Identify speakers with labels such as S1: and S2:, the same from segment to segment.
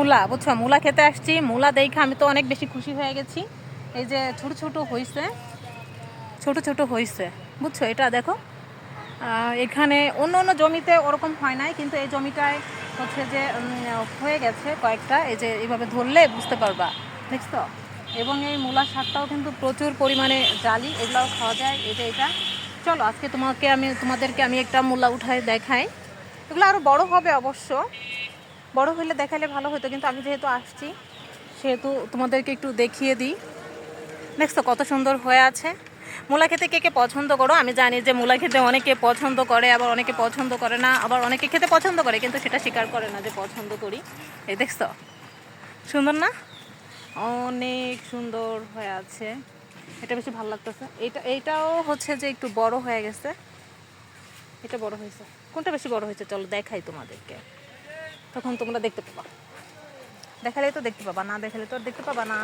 S1: মূলা, বুঝছো, মূলা খেতে আসছি। মূলা দেখে আমি তো অনেক বেশি খুশি হয়ে গেছি। এই যে ছোট ছোট হয়েছে, ছোট ছোট হয়েছে, বুঝছো, এটা দেখো। এখানে অন্য অন্য জমিতে ওরকম হয় নাই, কিন্তু এই জমিটায় হচ্ছে যে হয়ে গেছে কয়েকটা। এই যে এইভাবে ধরলে বুঝতে পারবা, দেখছো। এবং এই মূলা শাকটাও কিন্তু প্রচুর পরিমাণে জালি, এগুলাও খাওয়া যায়। এই যে এটা, চলো আজকে তোমাদেরকে আমি একটা মূলা উঠায় দেখাই। এগুলো আরও বড় হবে অবশ্য, বড় হলে দেখালে ভালো হতো, কিন্তু আমি যেহেতু আসছি সেহেতু তোমাদেরকে একটু দেখিয়ে দিই। দেখছো কত সুন্দর হয়ে আছে। মূলা খেতে কে কে পছন্দ করো? আমি জানি যে মূলা খেতে অনেকে পছন্দ করে, আবার অনেকে পছন্দ করে না, আবার অনেকে খেতে পছন্দ করে কিন্তু সেটা স্বীকার করে না যে পছন্দ করি। এই দেখছো, সুন্দর না? অনেক সুন্দর হয়ে আছে। এটা বেশি ভালো লাগতেছে। এইটাও হচ্ছে যে একটু বড় হয়ে গেছে। এটা বড় হয়েছে। কোনটা বেশি বড় হয়েছে চলো দেখাই তোমাদেরকে, তখন তোমরা দেখতে পাবা। দেখালে তো দেখতে পাবা, না দেখালে তো আর দেখতে পাবা না।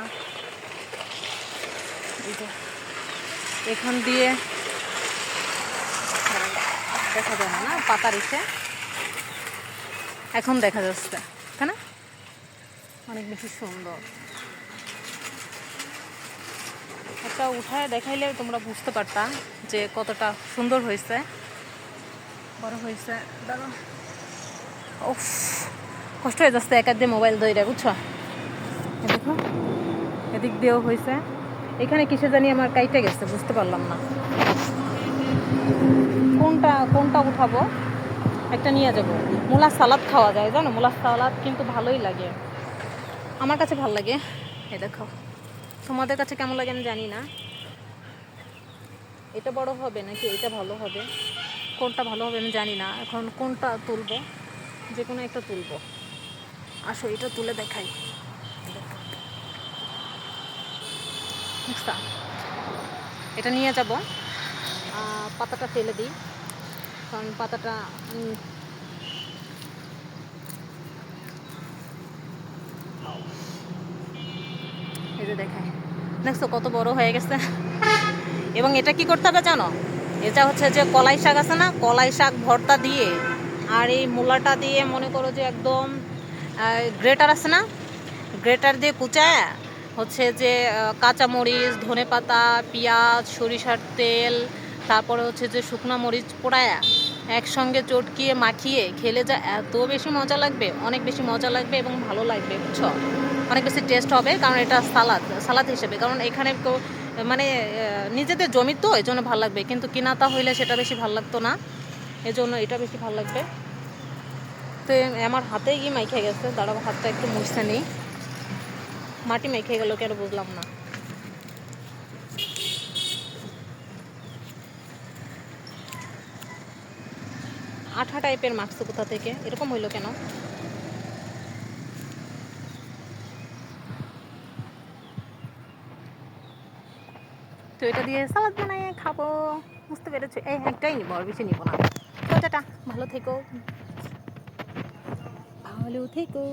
S1: এই যে এখান দিয়ে দেখা যায় না, না পাতা রেখে এখন দেখা যাচ্ছে, তাই না? অনেক বেশি সুন্দর। একটা উঠায় দেখাইলে তোমরা বুঝতে পারতা যে কতটা সুন্দর হয়েছে, বড় হয়েছে। দাঁড়ো, উফ, কষ্ট হয়ে যাচ্ছে এক দিয়ে মোবাইল ধরে, বুঝছো। দেখো এদিক দিয়েও হয়েছে। এখানে কিসে জানি আমার কাইটে গেছে, বুঝতে পারলাম না কোনটা কোনটা উঠাবো। একটা নিয়ে যাবো। মূলার সালাদ খাওয়া যায়, জানো, মূলার সালাদ কিন্তু ভালোই লাগে, আমার কাছে ভালো লাগে। এ দেখো, তোমাদের কাছে কেমন লাগে আমি জানি না। এটা বড় হবে নাকি এটা ভালো হবে, কোনটা ভালো হবে আমি জানি না। এখন কোনটা তুলবো, যে কোনো একটা তুলবো। আসো এটা তুলে দেখাই। বুঝতা, এটা নিয়ে যাব। পাতাটা ফেলে দিই, কারণ পাতাটা এই যে দেখায়, দেখছো কত বড় হয়ে গেছে। এবং এটা কি করতে হবে জানো, এটা হচ্ছে যে কলাই শাক আছে না, কলাই শাক ভর্তা দিয়ে আর এই মূলাটা দিয়ে মনে করো যে একদম গ্রেটার আছে না, গ্রেটার দিয়ে কুচায় হচ্ছে যে কাঁচামরিচ, ধনেপাতা, পেঁয়াজ, সরিষার তেল, তারপরে হচ্ছে যে শুকনো মরিচ পোড়ায়া একসঙ্গে চটকিয়ে মাখিয়ে খেলে যা এত বেশি মজা লাগবে, অনেক বেশি মজা লাগবে এবং ভালো লাগবে, বুঝছো। অনেক বেশি টেস্ট হবে, কারণ এটা সালাদ হিসেবে, কারণ এখানে মানে নিজেদের জমি তো এই জন্য ভালো লাগবে, কিন্তু কিনাতা হইলে সেটা বেশি ভালো লাগতো না, এই জন্য এটা বেশি ভালো লাগবে। তো আমার হাতে গিয়ে মাইখে গেছে, দাঁড়াবো হাতটা একটু মুছতে নেই, মাটি মেখে গেল কেন বুঝলাম না। আঠা টাইপের মাখছে কোথা থেকে, এরকম হইলো কেন? তো এটা দিয়ে সালাদ বানাই খাবো, বুঝতে পেরেছো। এই একটাই নিবো, আর বেশি নিবো না। তো টাটা, ভালো থেকো, ভালো থেকো।